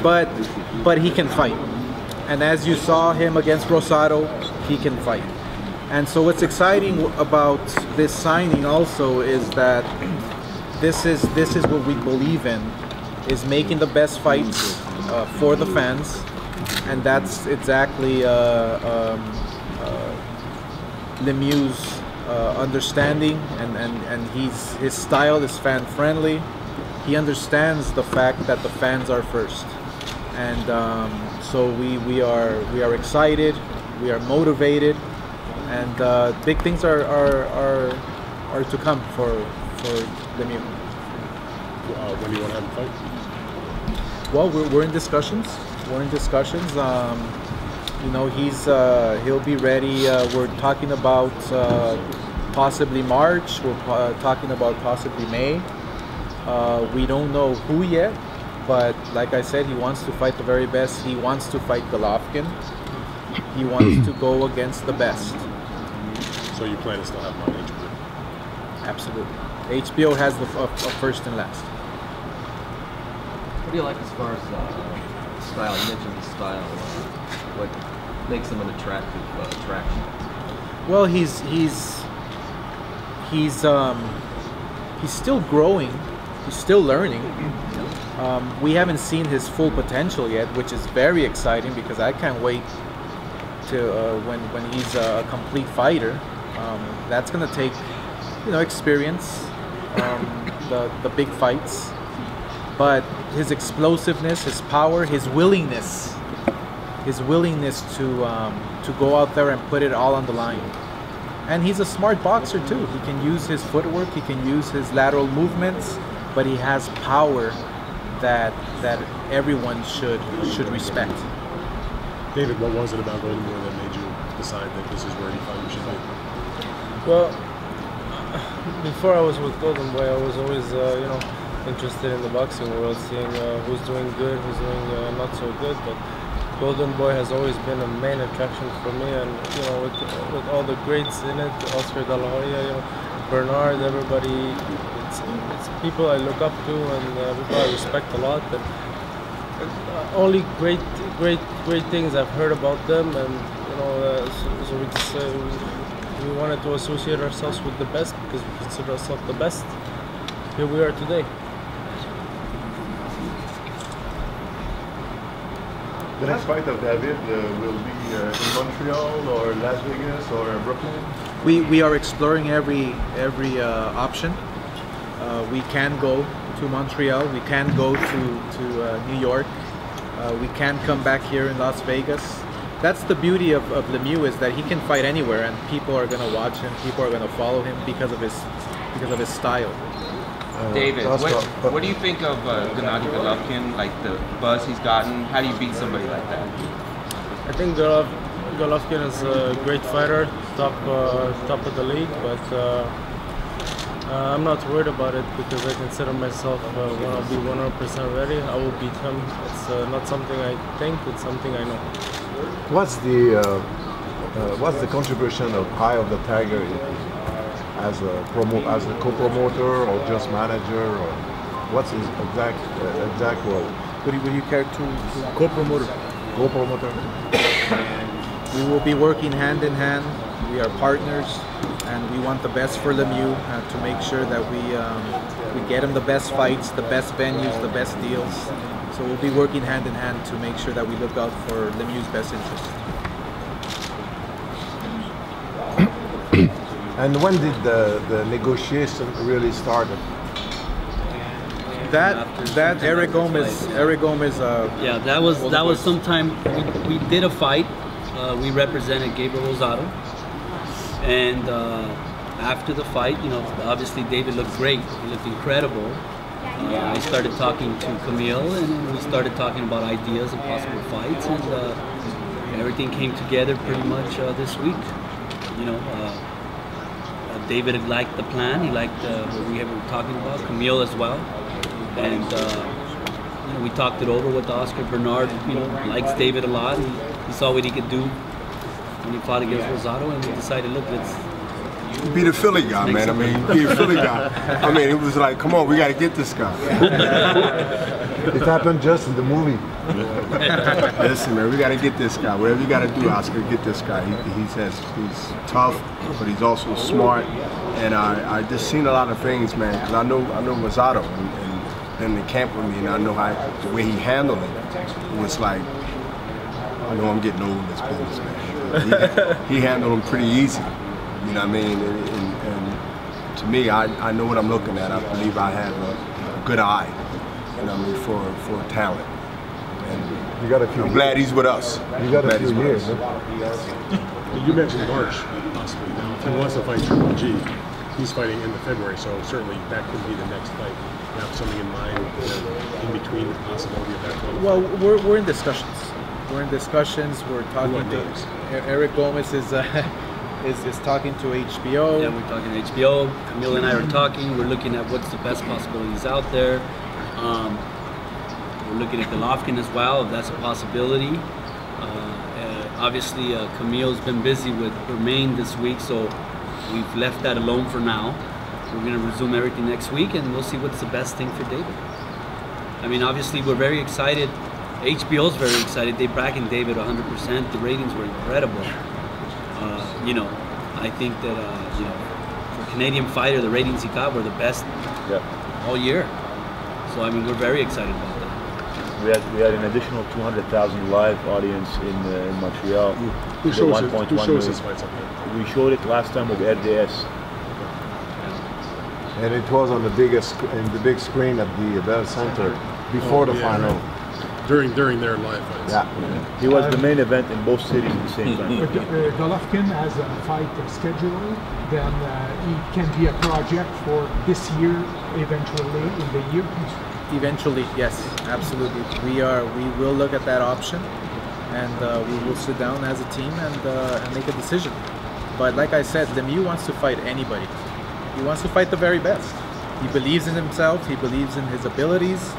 but he can fight. And as you saw him against Rosado, he can fight. And so what's exciting about this signing also is that this is what we believe in, is making the best fights for the fans, and that's exactly Lemieux's understanding, and his style is fan friendly. He understands the fact that the fans are first, and so we are excited, we are motivated, and big things are to come for Lemieux. When do you want to have him fight? Well, we're in discussions. We're in discussions. You know, he'll be ready. We're talking about possibly March. We're talking about possibly May. We don't know who yet, but like I said, he wants to fight the very best. He wants to fight Golovkin. He wants to go against the best. So you plan to still have him on HBO? Absolutely. HBO has the first and last. What do you like as far as style? You mentioned the style. What makes him an attraction? Well, he's still growing. He's still learning. We haven't seen his full potential yet, which is very exciting because I can't wait to when he's a complete fighter. That's gonna take, you know, experience, the big fights, but his explosiveness, his power, his willingness to go out there and put it all on the line. And he's a smart boxer too. He can use his footwork, he can use his lateral movements, but he has power that everyone should respect. David, what was it about Lemieux that made you decide that this is where you thought you should be? Well, before I was with Golden Boy, I was always, you know, interested in the boxing world, seeing who's doing good, who's doing not so good. But Golden Boy has always been a main attraction for me, and you know, with all the greats in it, Oscar De La Hoya, you know, Bernard, everybody, it's people I look up to and people I respect a lot. And only great things I've heard about them, and you know, so we just we wanted to associate ourselves with the best because we consider ourselves the best. Here we are today. The next fight of David will be in Montreal or Las Vegas or Brooklyn? We are exploring every option. We can go to Montreal, we can go to New York, we can come back here in Las Vegas. That's the beauty of Lemieux, is that he can fight anywhere and people are going to watch him, people are going to follow him because of his style. David, what do you think of Gennady Golovkin, like the buzz he's gotten? How do you beat somebody like that? I think Golovkin is a great fighter, top of the league, but I'm not worried about it because I consider myself when I'll be 100% ready, I will beat him. It's not something I think, it's something I know. What's the contribution of Eye of the Tiger as a co-promoter or just manager, or what's his exact role? Would you care to co-promoter? Co-promoter. We will be working hand in hand. We are partners, and we want the best for Lemieux to make sure that we get him the best fights, the best venues, the best deals. So we'll be working hand in hand to make sure that we look out for Lemieux's best interest. And when did the negotiation really start? That Eric Gomez. Yeah, that was sometime we did a fight. We represented Gabriel Rosado, and after the fight, you know, obviously David looked great. He looked incredible. I started talking to Camille, and we started talking about ideas and possible fights, and everything came together pretty much this week. You know, David liked the plan. He liked what we were talking about. Camille as well, and you know, we talked it over with Oscar. Bernard, you know, likes David a lot. He saw what he could do when he fought against Rosado, and we decided, look, let's. You be the Philly guy, man. I mean, be a Philly guy. I mean, it was like, come on, we got to get this guy. It happened just in the movie. Listen, man, we got to get this guy. Whatever you got to do, Oscar, get this guy. He's tough, but he's also smart. And I just seen a lot of things, man. Because I know Rosado and been in the camp with me, and I know the way he handled it. It was like, I know I'm getting old in this business, man. He handled him pretty easy. You know what I mean? And to me, I know what I'm looking at. I believe I have a good eye. You know what I mean, for talent. And You got a few. I'm glad he's with us. You got a Glad few he's with years. us. You mentioned March, possibly. Now, if he wants to fight Triple G, he's fighting in the February, so certainly that could be the next fight. You have something in mind in between the possibility of that fight? Well, we're in discussions. We're in discussions. We're talking to Eric Gomez is talking to HBO. Yeah, we're talking to HBO. Camille and I are talking. We're looking at what's the best possibilities out there. We're looking at Golovkin as well, if that's a possibility. Obviously, Camille's been busy with Remain this week, so we've left that alone for now. We're going to resume everything next week, and we'll see what's the best thing for David. I mean, obviously, we're very excited. HBO's very excited. They bracketed David 100%. The ratings were incredible. You know, I think that you know, for a Canadian fighter, the ratings he got were the best all year. So I mean, we're very excited about that. We had an additional 200,000 live audience in Montreal. Who shows this fight something? We showed it last time with RDS. And it was on the big screen at the Bell Center before the final. During their live fights. Yeah. He was the main event in both cities at the same time. Golovkin has a fight schedule, then it can be a project for this year, eventually in the year. Eventually, yes, absolutely. We will look at that option, and we will sit down as a team and make a decision. But like I said, Lemieux wants to fight anybody. He wants to fight the very best. He believes in himself. He believes in his abilities,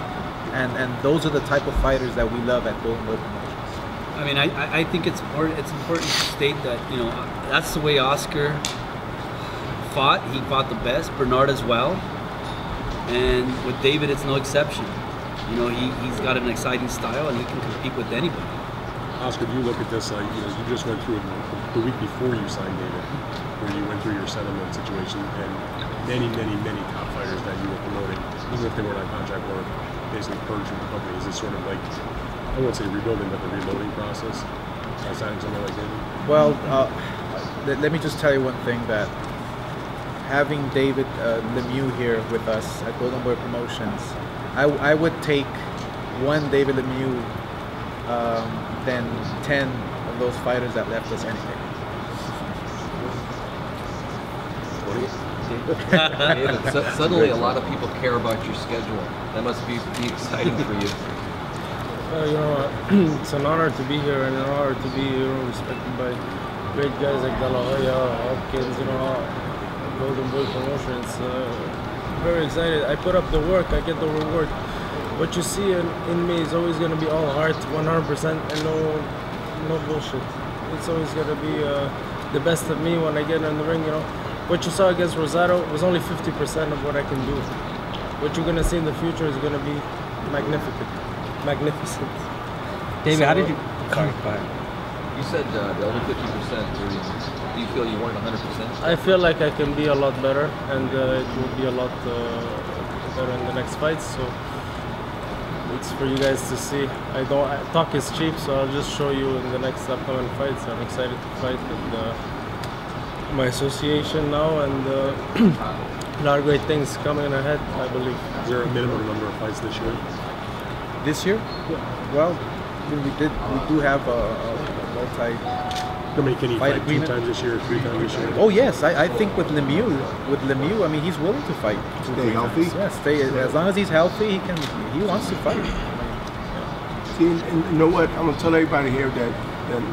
and those are the type of fighters that we love at Golden Boy Promotions. I mean, I think it's important to state that, you know, that's the way Oscar fought. He fought the best. Bernard as well. And with David, it's no exception. You know, he's got an exciting style, and he can compete with anybody. Oscar, do you look at this like, you know, you just went through it the week before you signed David, where you went through your settlement situation, and many top fighters that you were promoting, even if they weren't on contract, were basically purged from the company. Is it sort of like, I won't say rebuilding, but the reloading process by signing someone like David? Well, let me just tell you one thing, that having David Lemieux here with us at Golden Boy Promotions, I would take one David Lemieux than 10 of those fighters that left us anything. David, suddenly a lot of people care about your schedule. That must be exciting for you. You know, it's an honor to be here, and an honor to be respected by great guys like De La Hoya, Hopkins, you know, Golden Boy Promotions. Very excited. I put up the work, I get the reward. What you see in me is always going to be all heart, 100%, and no bullshit. It's always going to be the best of me when I get in the ring. You know, what you saw against Rosado was only 50% of what I can do. What you're going to see in the future is going to be magnificent. David, how did you? Sorry, go ahead. You said the only 50%. Do you feel you weren't 100%? I feel like I can be a lot better, and it will be a lot better in the next fights. So it's for you guys to see. Talk is cheap, so I'll just show you in the next upcoming fights. I'm excited to fight with my association now, and a lot of great things coming ahead, I believe. Is there a minimum number of fights this year? This year? Yeah. Well, we do have a multi. I mean, can he fight 2 times this year, 3 times this year? Oh yes, I think with Lemieux, I mean, he's willing to fight. Stay healthy. Yeah, as long as he's healthy, he wants to fight. See, and you know what? I'm gonna tell everybody here that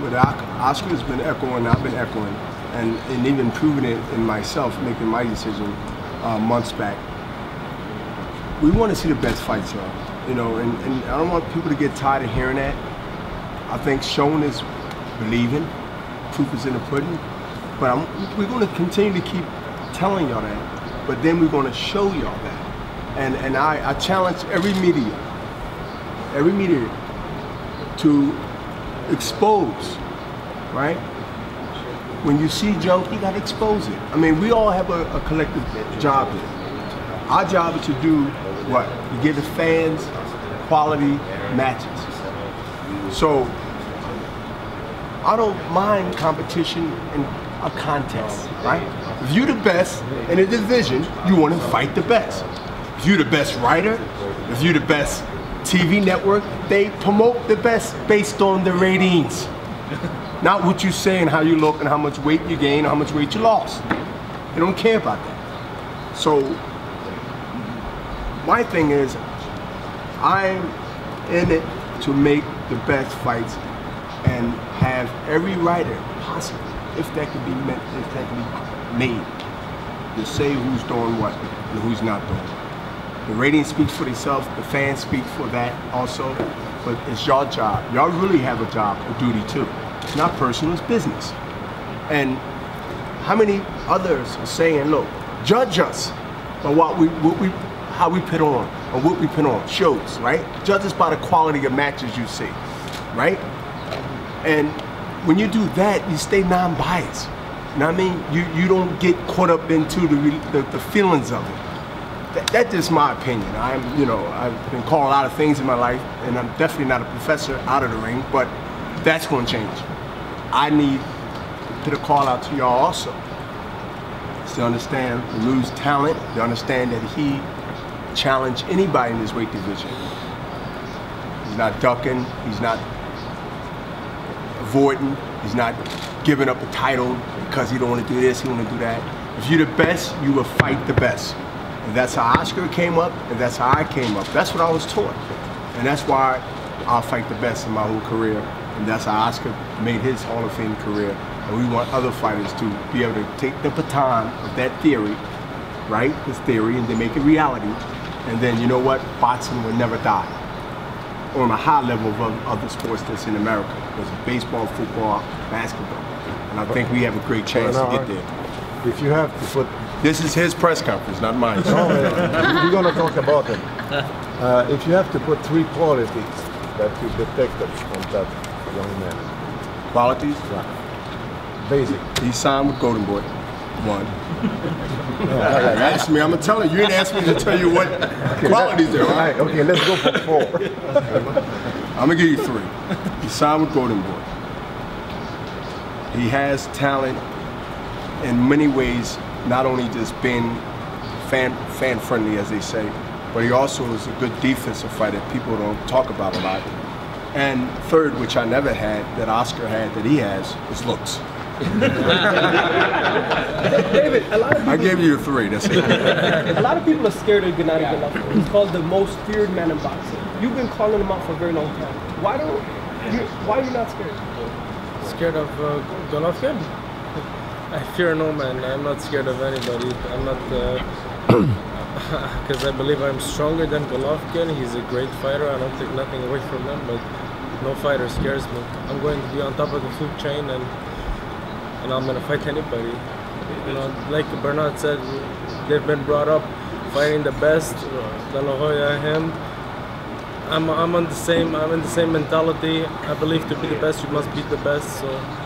what Oscar's been echoing, I've been echoing, and even proving it in myself, making my decision months back. We want to see the best fights, y'all. You know, and I don't want people to get tired of hearing that. I think showing is believing. Proof is in the pudding. But we're going to continue to keep telling y'all that. But then we're going to show y'all that. And I challenge every media to expose, right? When you see junk, you gotta expose it. I mean, we all have a collective job here. Our job is to do what? To give the fans quality matches. So, I don't mind competition in a contest, right? If you're the best in a division, you want to fight the best. If you're the best writer, if you're the best TV network, they promote the best based on the ratings. Not what you say and how you look and how much weight you gain, how much weight you lost. They don't care about that. So, my thing is, I'm in it to make the best fights and have every writer possible, if that can be made, to say who's doing what and who's not doing what. The ratings speak for themselves, the fans speak for that also, but it's your job. Y'all really have a job, a duty too. It's not personal, it's business. And how many others are saying, look, judge us by how we put on, or what we put on, shows, right? Judge us by the quality of matches you see, right? And when you do that, you stay non-biased. You know what I mean? You don't get caught up into the feelings of it. That's just my opinion. I've been called a lot of things in my life, and I'm definitely not a professor out of the ring, but that's going to change. I need to put a call out to y'all also. To understand Lemieux's talent, to understand that he challenged anybody in this weight division. He's not ducking, he's not avoiding, he's not giving up a title because he don't want to do this, he want to do that. If you're the best, you will fight the best. And that's how Oscar came up, and that's how I came up. That's what I was taught. And that's why I'll fight the best in my whole career. And that's how Oscar made his Hall of Fame career. And we want other fighters to be able to take the baton of that theory, right? This theory, and then make it reality. And then, you know what? Boxing will never die. On a high level of other sports that's in America. There's baseball, football, basketball. And I think we have a great chance to get there. If you have to put... This is his press conference, not mine. No, we're going to talk about it. If you have to put 3 qualities that you detected on that young man. Qualities? Yeah. Basic. He signed with Golden Boy. 1. Ask me, I'm going to tell you. You didn't ask me to tell you what qualities there are. Right, okay, let's go for 4. I'm going to give you 3. He signed with Golden Boy. He has talent in many ways, not only just being fan-friendly, as they say, but he also is a good defensive fighter people don't talk about a lot. And 3rd, which I never had, that Oscar had, that he has, is looks. David, a lot of people, I gave you a 3, that's it. A lot of people are scared of Gennady Golovkin. He's called the most feared man in boxing. You've been calling him out for a very long time. Why are you not scared? Scared of Golovkin? I fear no man. I'm not scared of anybody. I'm not, because I believe I'm stronger than Golovkin. He's a great fighter. I don't take nothing away from him, but no fighter scares me. I'm going to be on top of the food chain, and I'm going to fight anybody. You know, like Bernard said, they've been brought up fighting the best. De La Hoya, him. I'm in the same mentality. I believe to be the best, you must beat the best. So.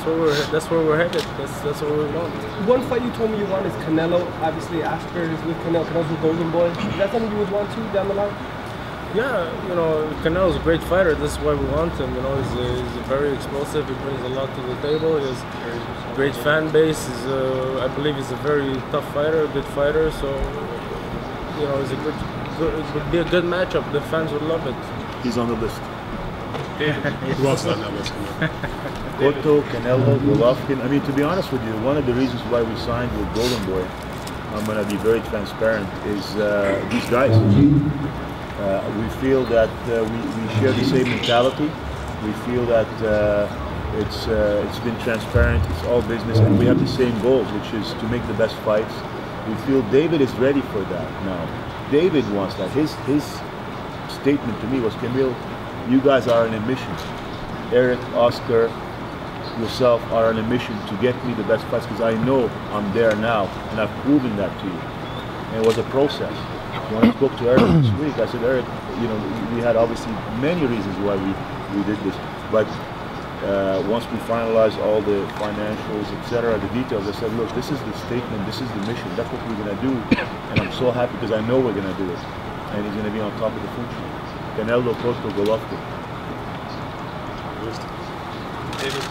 That's where we're headed. That's what we want. One fight you told me you want is Canelo. Obviously, Oscar is with Canelo. Canelo's with Golden Boy. Is that something you would want to down the line? Yeah, you know, Canelo's a great fighter. This is why we want him. You know, he's very explosive. He brings a lot to the table. He has a great fan base. I believe he's a very tough fighter, a good fighter. So, you know, it would be a good matchup. The fans would love it. He's on the list. Who else is on that list? Cotto, Canelo, Golovkin. I mean, to be honest with you, one of the reasons why we signed with Golden Boy, I'm going to be very transparent, is these guys. We feel that we share the same mentality. We feel that it's been transparent, it's all business, and we have the same goals, which is to make the best fights. We feel David is ready for that now. David wants that. His statement to me was, Camille, you guys are on a mission. Eric, Oscar, yourself are on a mission to get me the best fights, because I know I'm there now, and I've proven that to you. And it was a process. When I spoke to Eric this week, I said, Eric, you know, we had obviously many reasons why we we did this. But once we finalized all the financials, etc., the details, I said, look, this is the statement, this is the mission, that's what we're going to do. And I'm so happy because I know we're going to do it. And he's going to be on top of the food chain. Canelo, Cotto, Golovkin. David,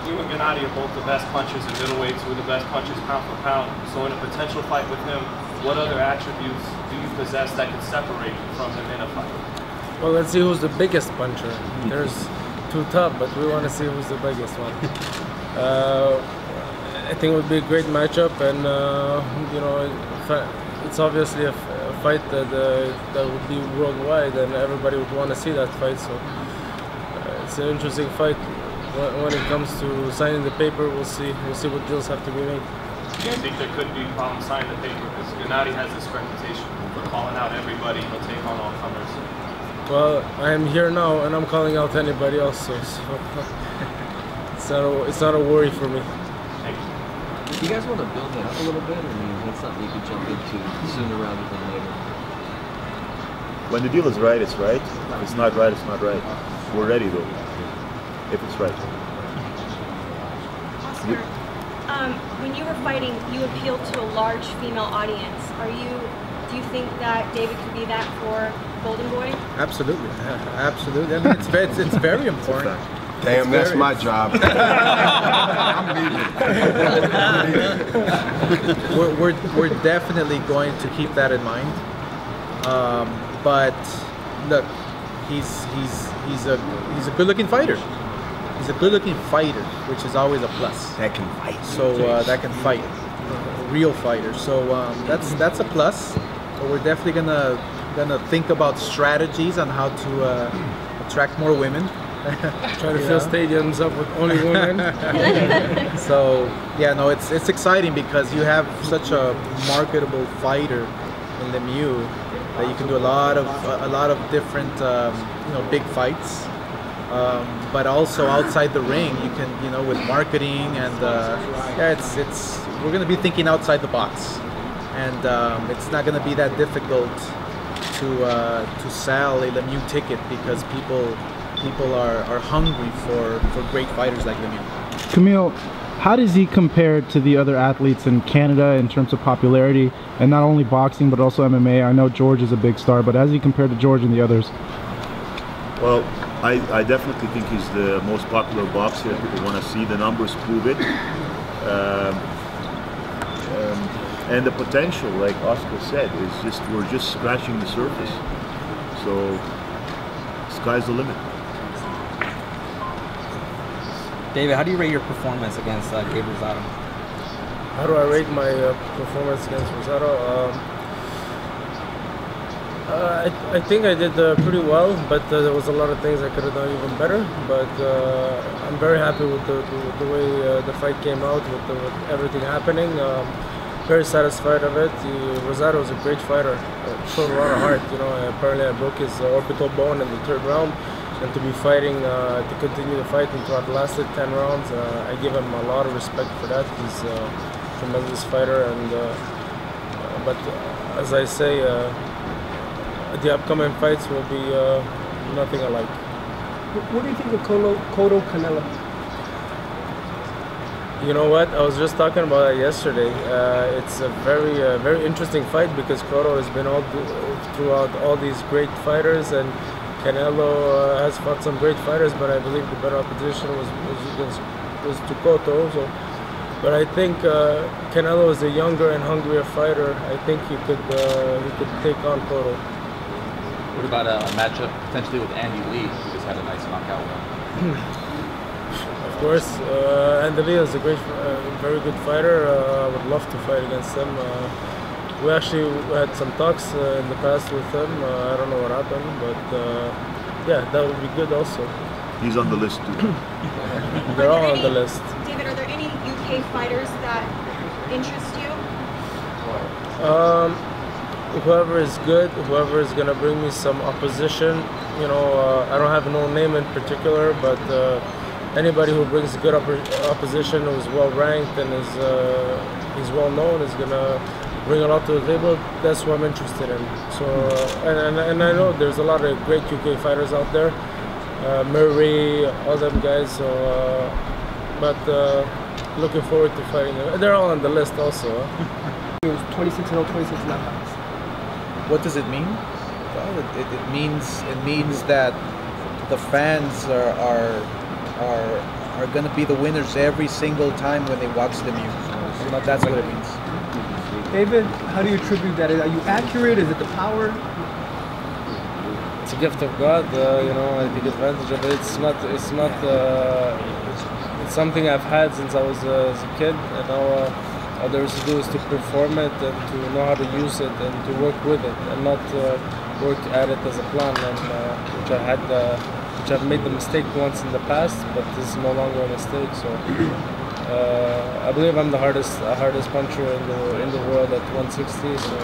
you and Gennady are both the best punchers in middleweight, two of the best punchers pound for pound. So in a potential fight with him, what other attributes do you possess that could separate you from him in a fight? Well, let's see who's the biggest puncher. There's two top, but we want to see who's the biggest one. I think it would be a great matchup, and you know, it's obviously a fight that would be worldwide, and everybody would want to see that fight. So it's an interesting fight. When it comes to signing the paper, we'll see. We'll see what deals have to be made. Do you think there could be problems signing the paper? Because Gennady has this reputation for calling out everybody. He'll take on all comers. Well, I am here now, and I'm calling out anybody else. So it's not a worry for me. Do you guys want to build that up a little bit? I mean, that's something you could jump into sooner rather than later. When the deal is right, it's right. If it's not right, it's not right. We're ready though, if it's right. Oscar, when you were fighting, you appealed to a large female audience. Do you think that David could be that for Golden Boy? Absolutely, absolutely. I mean, it's very important. Damn, that's my job. I'm leaving. We're definitely going to keep that in mind. But look, he's a good-looking fighter. He's a good-looking fighter, which is always a plus. That can fight. So that can fight, a real fighter. So that's a plus. But we're definitely gonna think about strategies on how to attract more women. Try to fill stadiums up with only women. So yeah, no, it's exciting because you have such a marketable fighter in Lemieux that you can do a lot of different big fights. But also outside the ring, you can with marketing and we're gonna be thinking outside the box, and it's not gonna be that difficult to sell a Lemieux ticket because people are hungry for great fighters like Lemieux. Camille, how does he compare to the other athletes in Canada in terms of popularity, and not only boxing but also MMA? I know George is a big star, but how does he compare to George and the others? Well, I definitely think he's the most popular boxer. People want to see the numbers prove it. And the potential, like Oscar said, is we're just scratching the surface. So, sky's the limit. David, how do you rate your performance against Gabe Rosado? How do I rate my performance against Rosado? I think I did pretty well, but there was a lot of things I could have done even better. But I'm very happy with the way the fight came out, with everything happening. Very satisfied of it. Rosado was a great fighter. Showed a lot of heart. Apparently I broke his orbital bone in the 3rd round, and to be fighting to continue the fight until it lasted 10 rounds, I give him a lot of respect for that. He's a tremendous fighter, and but as I say. The upcoming fights will be nothing alike. What do you think of Cotto Canelo? You know what? I was just talking about it yesterday. It's a very interesting fight because Cotto has been throughout all these great fighters, and Canelo has fought some great fighters, but I believe the better opposition was to Cotto. So, but I think Canelo is a younger and hungrier fighter. I think he could take on Cotto. What about a matchup potentially with Andy Lee, who just had a nice knockout win? Of course, Andy Lee is a very good fighter. I would love to fight against him. We actually had some talks in the past with him. I don't know what happened, but yeah, that would be good also. He's on the list too. They're all on the list. David, are there any UK fighters that interest you? Whoever is good, whoever is gonna bring me some opposition. I don't have no name in particular, but anybody who brings good opposition, who's well ranked and is well known, is gonna bring a lot to the table. That's what I'm interested in. So, and I know there's a lot of great UK fighters out there. Murray, all them guys. So, but looking forward to fighting them. They're all on the list also. It was 26-0, 26 knockouts. What does it mean? Well, it means that the fans are going to be the winners every single time when they watch Lemieux. So that's what it means. David, how do you attribute that? Are you accurate? Is it the power? It's a gift of God, you know. I take advantage of it. It's something I've had since I was as a kid, and now all there is to do is to perform it and to know how to use it and to work with it and not work at it as a plan. And which I've made the mistake once in the past, but this is no longer a mistake. So I believe I'm the hardest puncher in the world at 160. So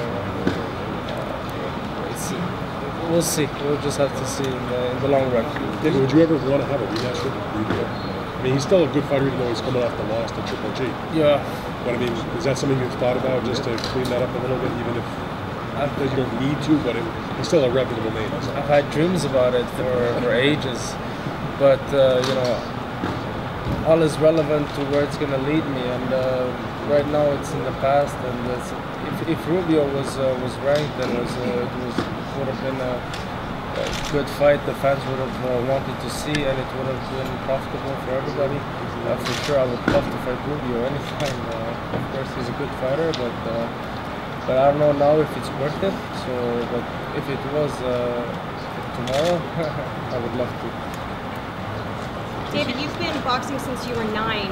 we'll see. We'll just have to see in the long run. David, would you ever want to have a rematch with him? I mean, he's still a good fighter, even though he's coming off the loss to Triple G. Yeah. But I mean, is that something you've thought about, just to clean that up a little bit, even if you don't need to, but it's still a reputable name? I've had dreams about it for ages, but you know, all is relevant to where it's going to lead me, and right now it's in the past. And if Rubio was ranked and would have been a good fight, the fans would have wanted to see, and it would have been profitable for everybody. For sure, I would love to fight Rubio anytime. Of course, he's a good fighter, but I don't know now if it's worth it. So, but if it was tomorrow, I would love to. David, you've been boxing since you were 9.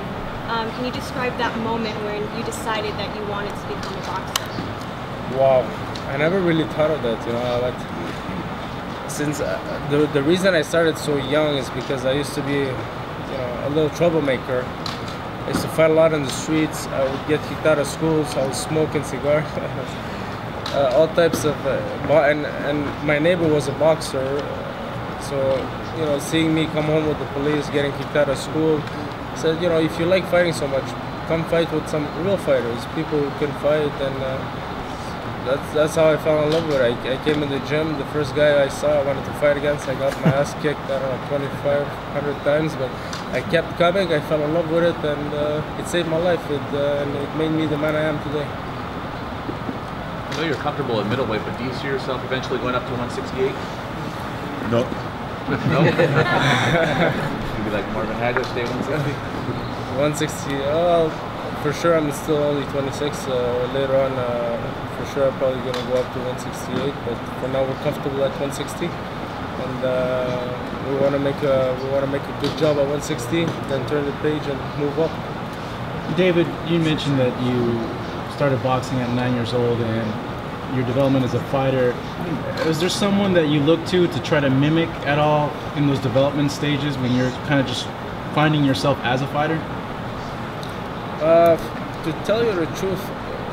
Can you describe that moment when you decided that you wanted to become a boxer? Wow, I never really thought of that, you know. But since the reason I started so young is because I used to be, you know, a little troublemaker. I used to fight a lot in the streets. I would get kicked out of school, so I was smoking cigars. All types of, and my neighbor was a boxer, so you know, seeing me come home with the police, getting kicked out of school, said, you know, if you like fighting so much, come fight with some real fighters, people who can fight, and that's how I fell in love with it. I came in the gym, the first guy I saw I wanted to fight against, I got my ass kicked, I don't know, 2,500 times, but I kept coming, I fell in love with it, and it saved my life, and it made me the man I am today. I know you're comfortable at middleweight, but do you see yourself eventually going up to 168? No. No? You'd be like Marvin Hagler, stay 160? 160, for sure I'm still only 26. Later on, for sure I'm probably going to go up to 168, but for now we're comfortable at 160. And we want to make a good job at 160, then turn the page and move up. David, you mentioned that you started boxing at 9 years old and your development as a fighter. Is there someone that you look to try to mimic at all in those development stages when you're kind of just finding yourself as a fighter? To tell you the truth,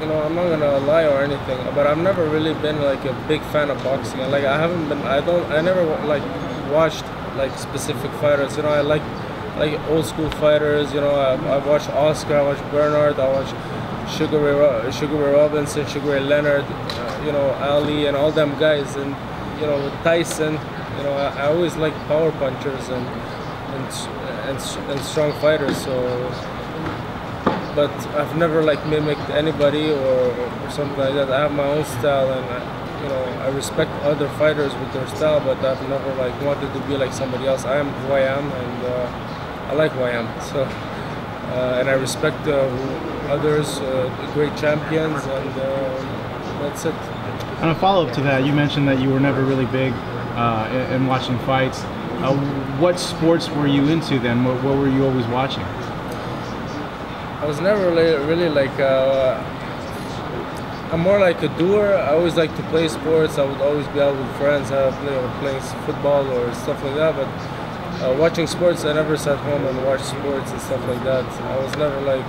you know, I'm not gonna lie or anything, but I've never really been like a big fan of boxing. Like I never like watched like specific fighters. You know, I like old school fighters. You know, I watched Oscar, I watched Bernard, I watched Sugar Ray Robinson, Sugar Ray Leonard, you know, Ali, and all them guys, and you know, with Tyson. You know, I always liked power punchers and strong fighters. So, but I've never like mimicked anybody or something like that. I have my own style, and you know, I respect other fighters with their style, but I've never like wanted to be like somebody else. I am who I am, and I like who I am. So, and I respect others, great champions, and that's it. And a follow-up to that, you mentioned that you were never really big in watching fights. What sports were you into then? What were you always watching? I was never really like, I'm more like a doer. I always like to play sports. I would always be out with friends, playing football or stuff like that, but watching sports, I never sat home and watched sports and stuff like that. I was never like,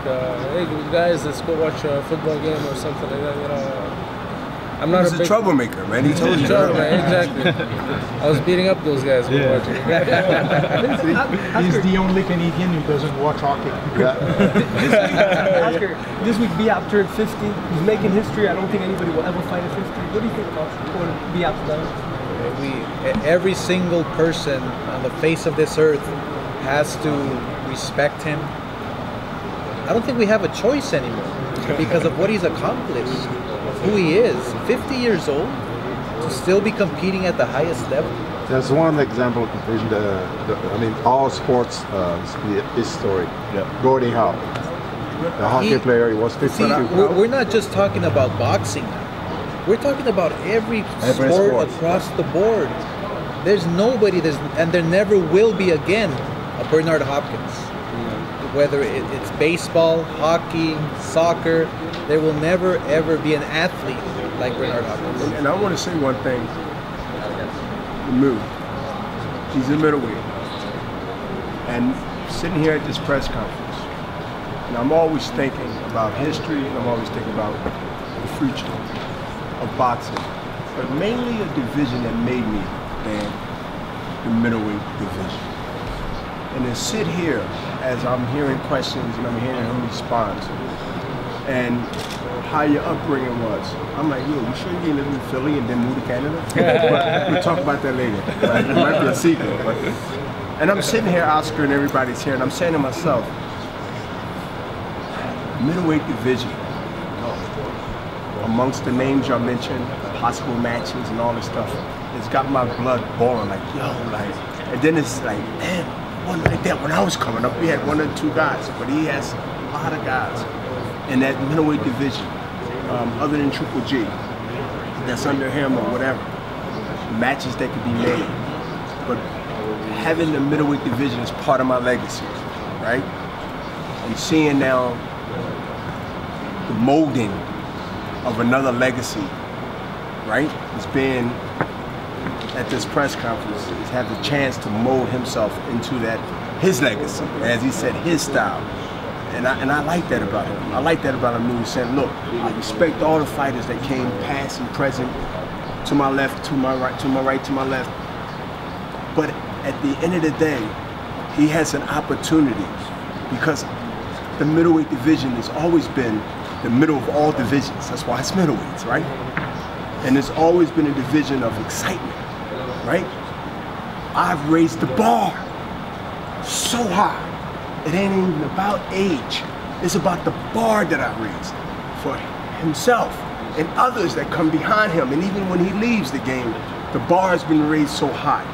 hey guys, let's go watch a football game or something like that, you know. I'm not a troublemaker, man. He told you. Exactly. I was beating up those guys when watching. He's the only Canadian who doesn't watch hockey. Oscar, this week Biap turned 50. He's making history. I don't think anybody will ever fight at 50. What do you think about Biap's done? Every single person on the face of this earth has to respect him. I don't think we have a choice anymore because of what he's accomplished, who he is. 50 years old to still be competing at the highest level. There's one example in all sports history. Gordie Howe, the hockey player, he was 52. We're not just talking about boxing now. We're talking about every sport across the board. There's nobody, and there never will be again a Bernard Hopkins. Whether it's baseball, hockey, soccer, there will never ever be an athlete like Bernard Hopkins. And I want to say one thing. Lemieux, he's a middleweight. And sitting here at this press conference, and I'm always thinking about history, and I'm always thinking about the future of boxing. But mainly a division that made me, Dan, the middleweight division. And to sit here as I'm hearing questions and I'm hearing him respond, and how your upbringing was. I'm like, yo, you sure you didn't live in Philly and then move to Canada? But we'll talk about that later. Right? It might be a secret. But, and I'm sitting here, Oscar, and everybody's here, and I'm saying to myself, middleweight division, amongst the names y'all mentioned, possible matches and all this stuff, it's got my blood boiling, like, yo, like, and then it's like, damn, one like that. When I was coming up, we had 1 or 2 guys, but he has a lot of guys in that middleweight division, other than Triple G, that's under him or whatever, matches that could be made. But having the middleweight division is part of my legacy, right? And seeing now the molding of another legacy, right? It's being at this press conference, is have the chance to mold himself into that, his legacy, as he said, his style. And I like that about him. I like that about him. He saying, look, I respect all the fighters that came past and present, to my left, to my right, to my right, to my left. But at the end of the day, he has an opportunity because the middleweight division has always been the middle of all divisions. That's why it's middleweights, right? And it's always been a division of excitement, right? I've raised the bar so high. It ain't even about age. It's about the bar that I raised for himself and others that come behind him. And even when he leaves the game, the bar has been raised so high.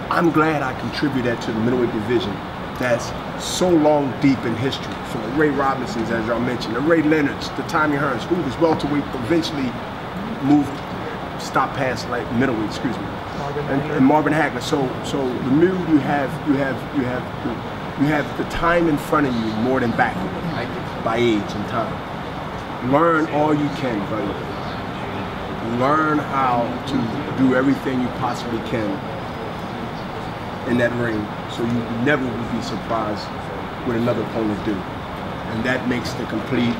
I'm glad I contribute that to the middleweight division that's so long deep in history. From the Ray Robinsons, as y'all mentioned, the Ray Leonards, the Tommy Hearns, who was welterweight, eventually stopped past like middleweight, excuse me, and Marvin Hagler. So Lemieux, you have the time in front of you more than backward, by age and time. Learn all you can, buddy. Learn how to do everything you possibly can in that ring, so you never will be surprised what another opponent do. And that makes the complete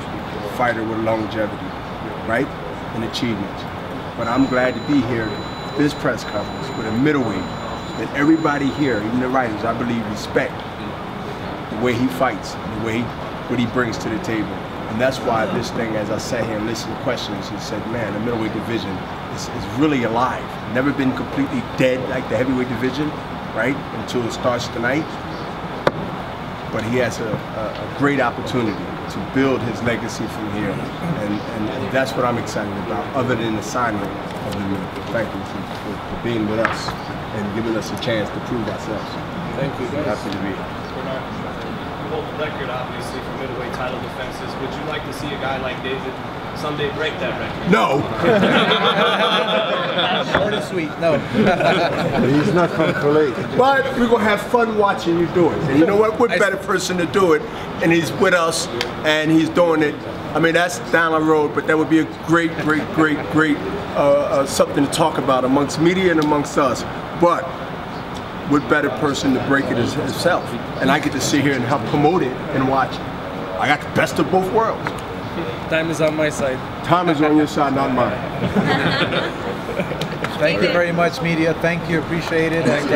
fighter with longevity, right? And achievement. But I'm glad to be here at this press conference with a middleweight that everybody here, even the writers, I believe, respect the way he fights, the way what he brings to the table. And that's why this thing, as I sat here and listened to questions, and said, man, the middleweight division is really alive. Never been completely dead like the heavyweight division, right? Until it starts tonight. But he has a great opportunity to build his legacy from here. And that's what I'm excited about, other than the signing of Lemieux. Thank you for being with us and giving us a chance to prove ourselves. Thank you, guys. Happy to be here. You hold the record, obviously, for middleweight title defenses. Would you like to see a guy like David someday break that record? No. Short and sweet, no. He's not from Philly. But we're going to have fun watching you do it. And you know what? What better person to do it? And he's with us, and he's doing it. I mean, that's down the road, but that would be a great something to talk about amongst media and amongst us. But what better person to break it as himself? And I get to sit here and help promote it and watch it. I got the best of both worlds. Time is on my side. Time is on your side, not mine. Thank you very much, media. Thank you, appreciate it. And,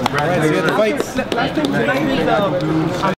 all right, see you at the fights.